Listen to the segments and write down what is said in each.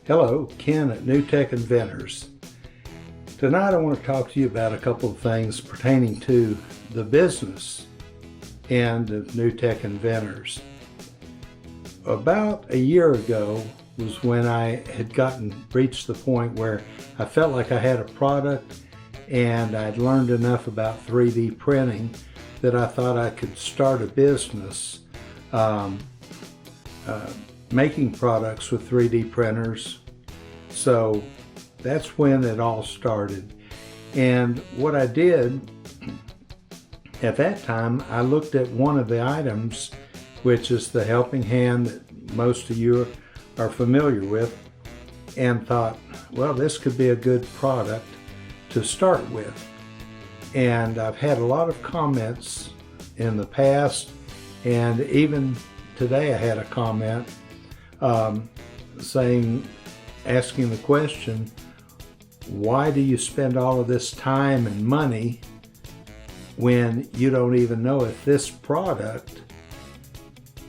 Hello, Ken at NewTech Inventors. Tonight I want to talk to you about a couple of things pertaining to the business end of NewTech Inventors. About a year ago was when I had reached the point where I felt like I had a product and I'd learned enough about 3D printing that I thought I could start a business making products with 3D printers. So that's when it all started. And what I did at that time, I looked at one of the items, which is the helping hand that most of you are familiar with, and thought, well, this could be a good product to start with. And I've had a lot of comments in the past, and even today I had a comment asking the question, why do you spend all of this time and money when you don't even know if this product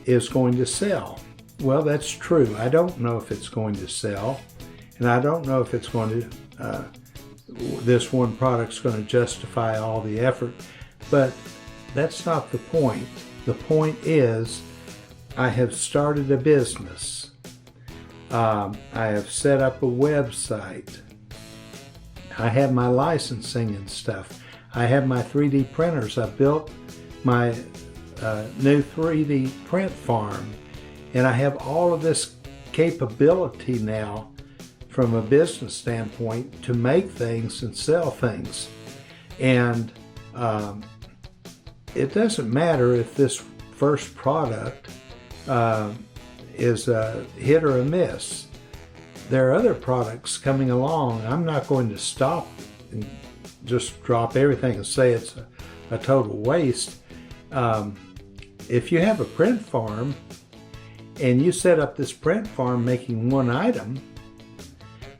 is going to sell? Well, that's true. I don't know if it's going to sell, and I don't know if it's going to, this one product's going to justify all the effort, but that's not the point. The point is, I have started a business. I have set up a website. I have my licensing and stuff. I have my 3D printers. I built my new 3D print farm. And I have all of this capability now from a business standpoint to make things and sell things. And it doesn't matter if this first product is a hit or a miss. There are other products coming along. I'm not going to stop and just drop everything and say it's a total waste. If you have a print farm and you set up this print farm making one item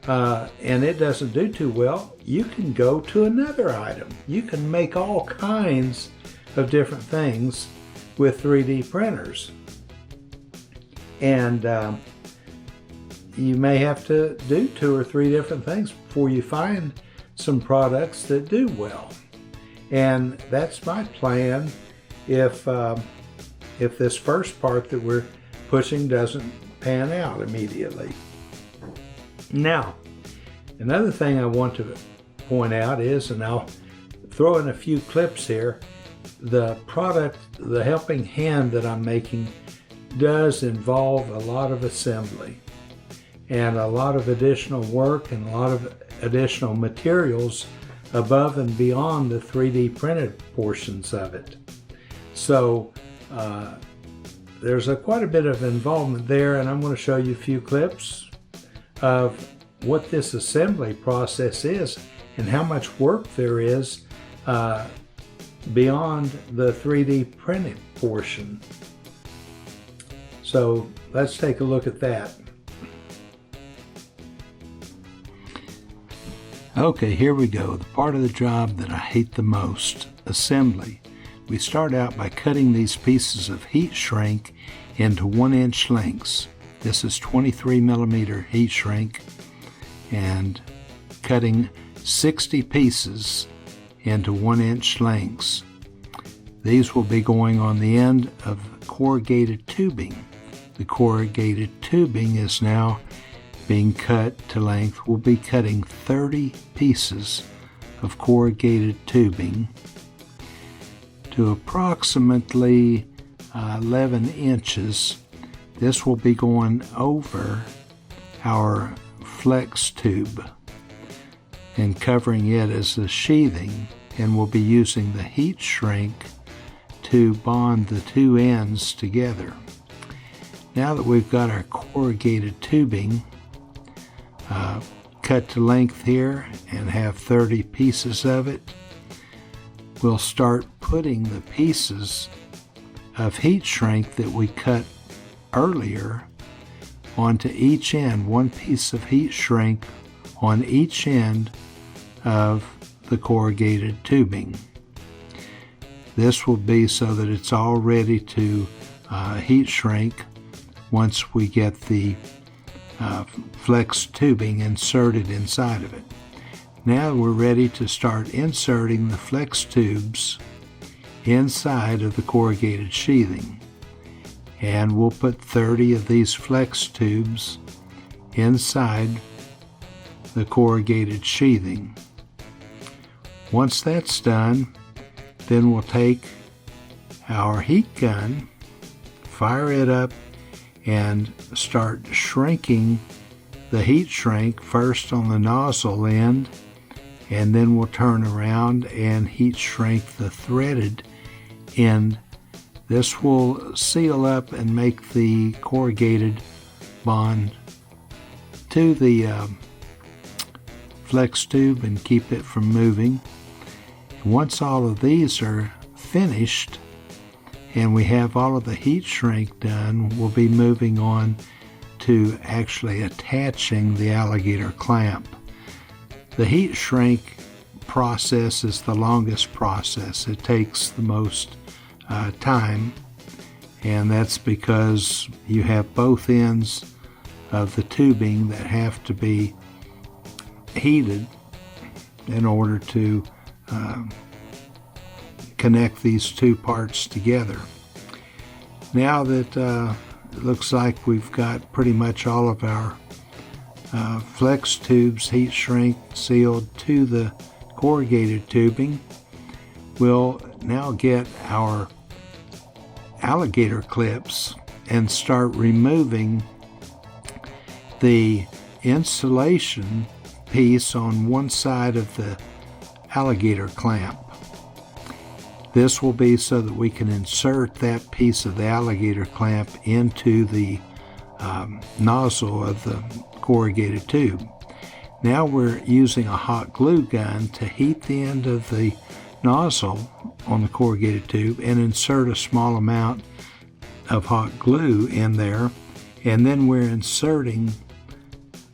and it doesn't do too well, you can go to another item. You can make all kinds of different things with 3D printers. And you may have to do 2 or 3 different things before you find some products that do well. And that's my plan if this first part that we're pushing doesn't pan out immediately. Now, another thing I want to point out is, and I'll throw in a few clips here, the product, the helping hand that I'm making does involve a lot of assembly and a lot of additional work and a lot of additional materials above and beyond the 3D printed portions of it. So there's quite a bit of involvement there, and I'm going to show you a few clips of what this assembly process is and how much work there is beyond the 3D printed portion. So let's take a look at that. Okay, here we go. The part of the job that I hate the most, assembly. We start out by cutting these pieces of heat shrink into 1-inch lengths. This is 23 millimeter heat shrink, and cutting 60 pieces into 1-inch lengths. These will be going on the end of corrugated tubing. The corrugated tubing is now being cut to length. We'll be cutting 30 pieces of corrugated tubing to approximately 11 inches. This will be going over our flex tube and covering it as a sheathing, and we'll be using the heat shrink to bond the two ends together. Now that we've got our corrugated tubing cut to length here and have 30 pieces of it, we'll start putting the pieces of heat shrink that we cut earlier onto each end, one piece of heat shrink on each end of the corrugated tubing. This will be so that it's all ready to heat shrink once we get the flex tubing inserted inside of it. Now we're ready to start inserting the flex tubes inside of the corrugated sheathing. And we'll put 30 of these flex tubes inside the corrugated sheathing. Once that's done, then we'll take our heat gun, fire it up, and start shrinking the heat shrink first on the nozzle end, and then we'll turn around and heat shrink the threaded end. This will seal up and make the corrugated bond to the flex tube and keep it from moving. Once all of these are finished and we have all of the heat shrink done, we'll be moving on to actually attaching the alligator clamp. The heat shrink process is the longest process. It takes the most time, and that's because you have both ends of the tubing that have to be heated in order to connect these two parts together. Now that it looks like we've got pretty much all of our flex tubes heat shrink sealed to the corrugated tubing, we'll now get our alligator clips and start removing the insulation piece on one side of the alligator clamp. This will be so that we can insert that piece of the alligator clamp into the nozzle of the corrugated tube. Now we're using a hot glue gun to heat the end of the nozzle on the corrugated tube and insert a small amount of hot glue in there, and then we're inserting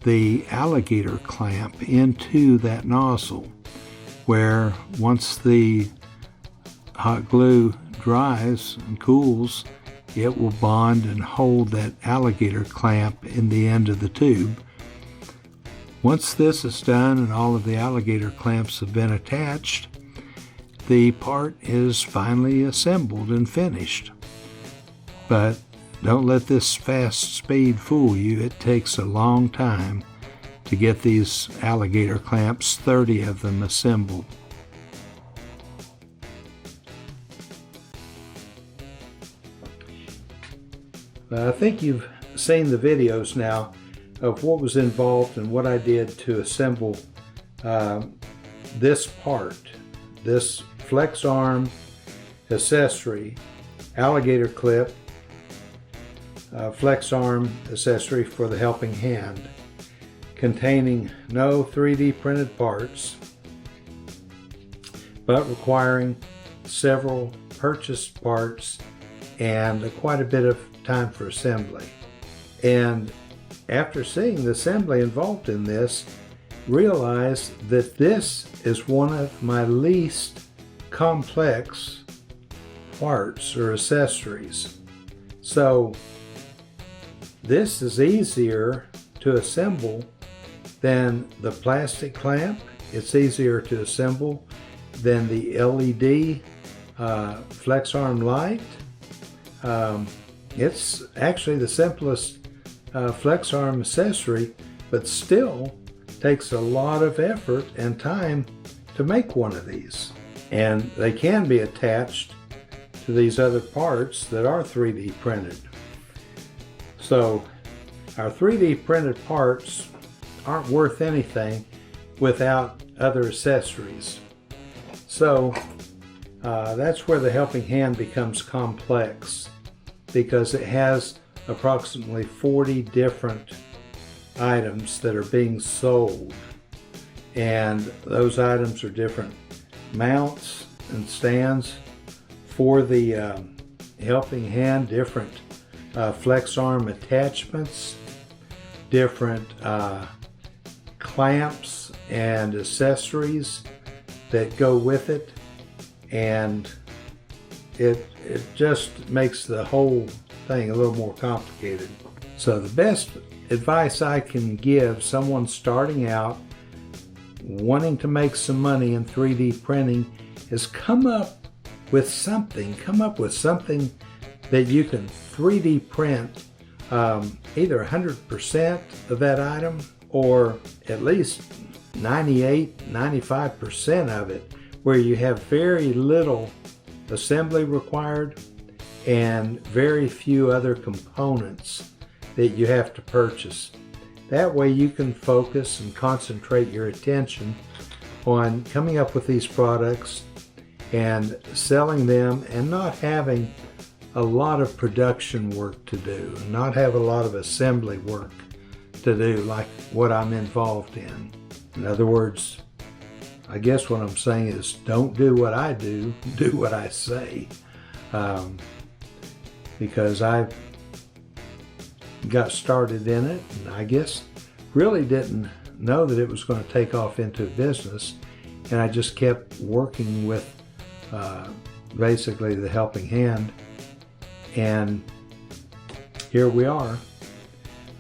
the alligator clamp into that nozzle, where once the hot glue dries and cools, it will bond and hold that alligator clamp in the end of the tube. Once this is done and all of the alligator clamps have been attached, the part is finally assembled and finished. But don't let this fast speed fool you. It takes a long time to get these alligator clamps, 30 of them, assembled. I think you've seen the videos now of what was involved and what I did to assemble this part, this flex arm accessory, alligator clip, flex arm accessory for the helping hand, containing no 3D printed parts, but requiring several purchased parts and quite a bit of time for assembly. And after seeing the assembly involved in this, realized that this is one of my least complex parts or accessories. So this is easier to assemble than the plastic clamp. It's easier to assemble than the LED flex arm light. It's actually the simplest flex arm accessory, but still takes a lot of effort and time to make one of these. And they can be attached to these other parts that are 3D printed. So our 3D printed parts aren't worth anything without other accessories. So that's where the helping hand becomes complex, because it has approximately 40 different items that are being sold, and those items are different mounts and stands for the helping hand, different flex arm attachments, different clamps and accessories that go with it, and it just makes the whole thing a little more complicated. So the best advice I can give someone starting out, wanting to make some money in 3D printing, is come up with something that you can 3D print either 100% of that item or at least 98-95% of it, where you have very little assembly required and very few other components that you have to purchase. That way you can focus and concentrate your attention on coming up with these products and selling them, and not having a lot of production work to do, not have a lot of assembly work to do like what I'm involved in. In other words, I guess what I'm saying is, don't do what I do, do what I say. Because I got started in it, and I guess really didn't know that it was going to take off into a business, and I just kept working with basically the Helping Hand, and here we are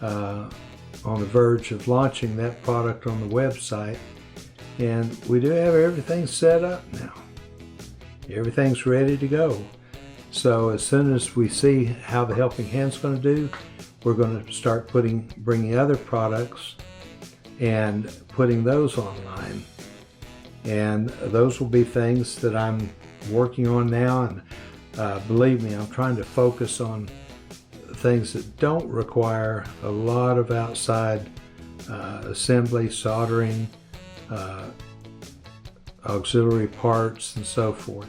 on the verge of launching that product on the website, and we do have everything set up now. Everything's ready to go. So as soon as we see how the Helping Hand's going to do, we're going to start bringing other products and putting those online. And those will be things that I'm working on now, and believe me, I'm trying to focus on things that don't require a lot of outside assembly, soldering, auxiliary parts, and so forth.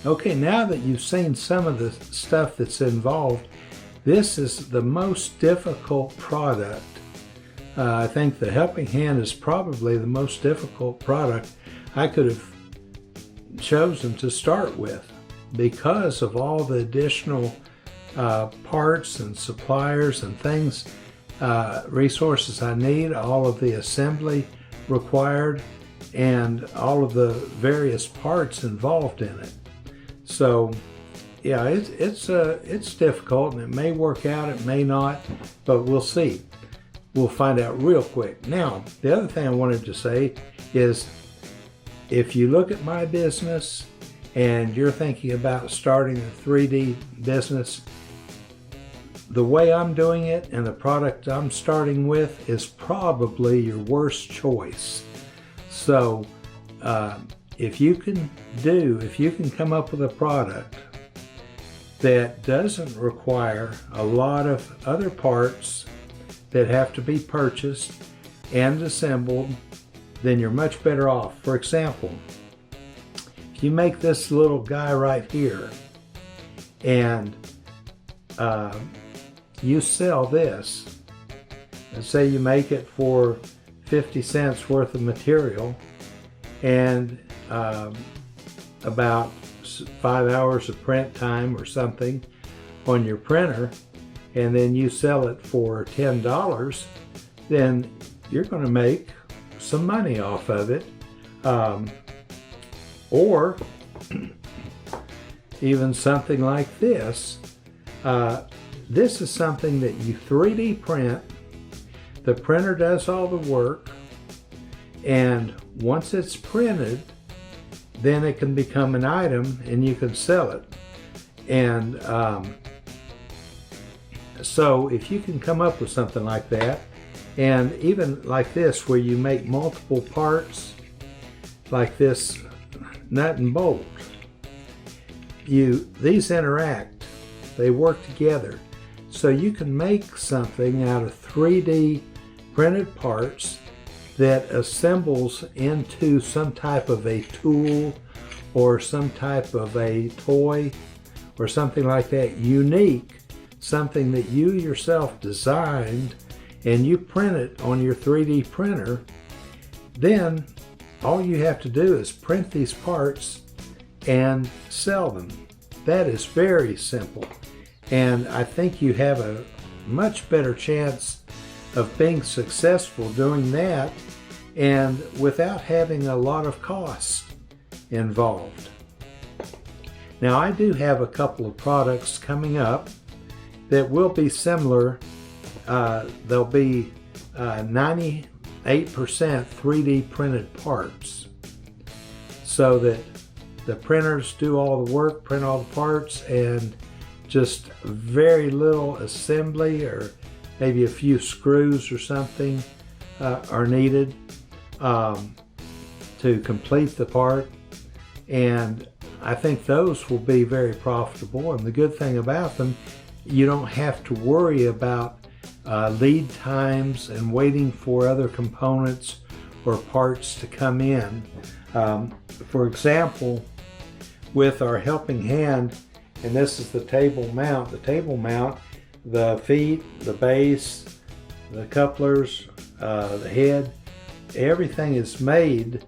Okay, now that you've seen some of the stuff that's involved, this is the most difficult product. I think the Helping Hand is probably the most difficult product I could have chosen to start with, because of all the additional parts and suppliers and things, resources I need, all of the assembly required, and all of the various parts involved in it. So yeah, it's difficult, and it may work out, it may not, but we'll see. We'll find out real quick. Now, the other thing I wanted to say is, if you look at my business and you're thinking about starting a 3D business, the way I'm doing it and the product I'm starting with is probably your worst choice. So if you can come up with a product that doesn't require a lot of other parts that have to be purchased and assembled, then you're much better off. For example, if you make this little guy right here and you sell this, let's say you make it for 50 cents worth of material and about 5 hours of print time or something on your printer, and then you sell it for $10, then you're going to make some money off of it. Or even something like this. This is something that you 3D print. The printer does all the work, and once it's printed, then it can become an item and you can sell it. And so if you can come up with something like that, and even like this where you make multiple parts, like this nut and bolt, these interact, they work together. So you can make something out of 3D printed parts that assembles into some type of a tool or some type of a toy or something like that, unique, something that you yourself designed, and you print it on your 3D printer. Then all you have to do is print these parts and sell them. That is very simple, and I think you have a much better chance of being successful doing that, and without having a lot of cost involved. Now I do have a couple of products coming up that will be similar. They'll be 98% 3D printed parts, so that the printers do all the work, print all the parts, and just very little assembly or maybe a few screws or something are needed to complete the part. And I think those will be very profitable. And the good thing about them, you don't have to worry about lead times and waiting for other components or parts to come in. For example, with our Helping Hand, and this is the table mount. The table mount, the feet, the base, the couplers, the head, everything is made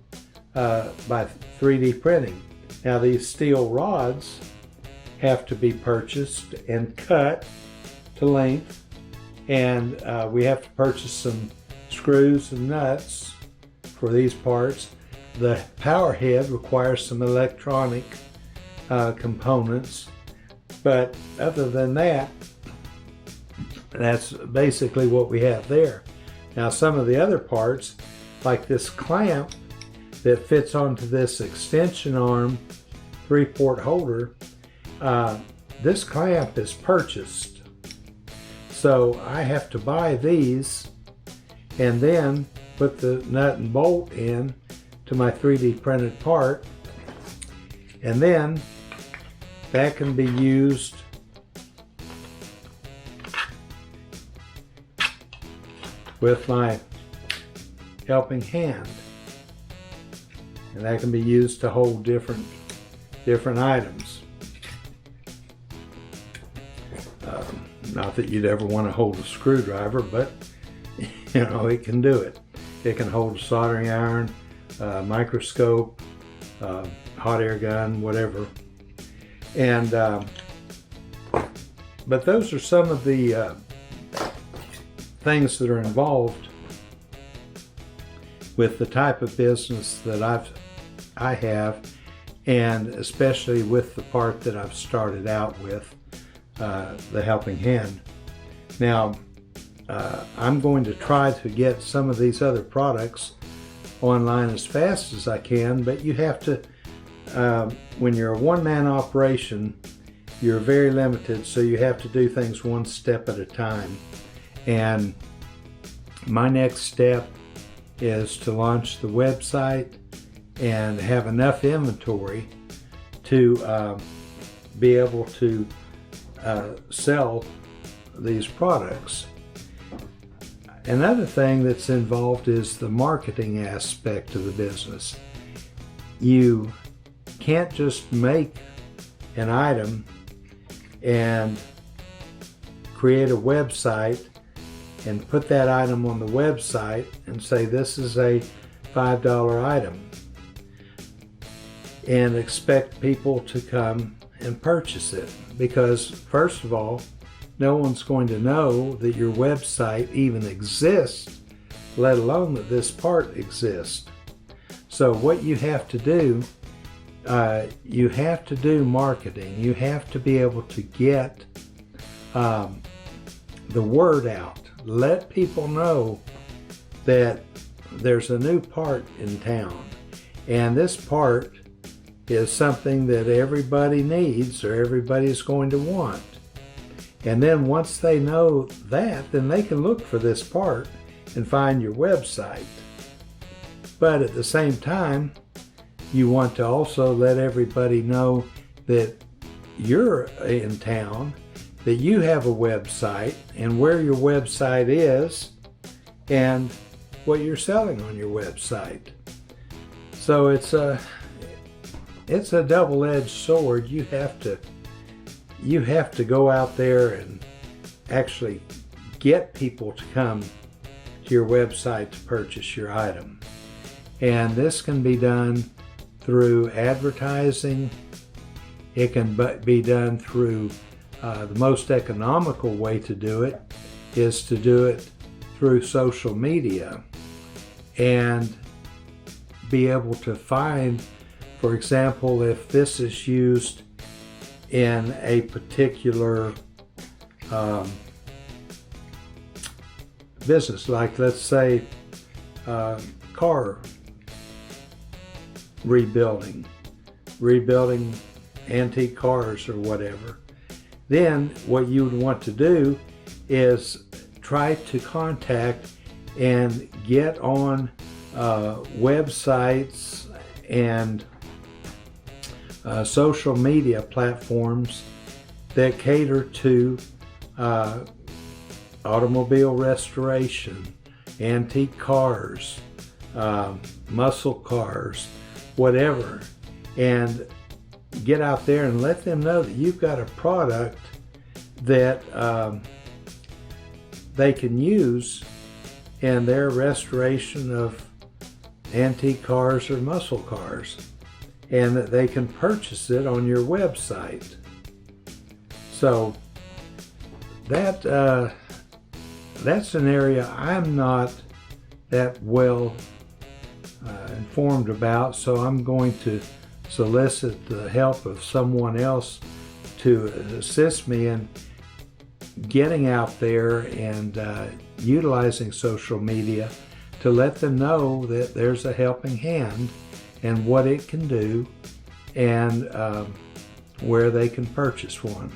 by 3D printing. Now these steel rods have to be purchased and cut to length, and we have to purchase some screws and nuts for these parts. The power head requires some electronic components, but other than that, that's basically what we have there. Now some of the other parts, like this clamp that fits onto this extension arm 3-port holder, this clamp is purchased. So I have to buy these and then put the nut and bolt in to my 3D printed part, and then that can be used with my Helping Hand, and that can be used to hold different items. Not that you'd ever want to hold a screwdriver, but you know, it can do it. It can hold a soldering iron, microscope, hot air gun, whatever. And but those are some of the things that are involved with the type of business that I have, and especially with the part that I've started out with, the Helping Hand. Now, I'm going to try to get some of these other products online as fast as I can, but you have to, when you're a one-man operation, you're very limited, so you have to do things one step at a time. And my next step is to launch the website and have enough inventory to be able to sell these products. Another thing that's involved is the marketing aspect of the business. You can't just make an item and create a website and put that item on the website and say this is a $5 item and expect people to come and purchase it, because first of all, no one's going to know that your website even exists, let alone that this part exists. So what you have to do, you have to do marketing. You have to be able to get the word out. Let people know that there's a new part in town, and this part is something that everybody needs or everybody's going to want. And then once they know that, then they can look for this part and find your website. But at the same time, you want to also let everybody know that you're in town, that you have a website and where your website is and what you're selling on your website. So it's a double-edged sword. You have to go out there and actually get people to come to your website to purchase your item. And this can be done through advertising. It can be done through the most economical way to do it is to do it through social media and be able to find, for example, if this is used in a particular business, like let's say car rebuilding antique cars or whatever, then what you would want to do is try to contact and get on websites and social media platforms that cater to automobile restoration, antique cars, muscle cars, whatever, and get out there and let them know that you've got a product that they can use in their restoration of antique cars or muscle cars, and that they can purchase it on your website. So that's an area I'm not that well informed about, so I'm going to solicit the help of someone else to assist me in getting out there and utilizing social media to let them know that there's a helping hand and what it can do, and where they can purchase one.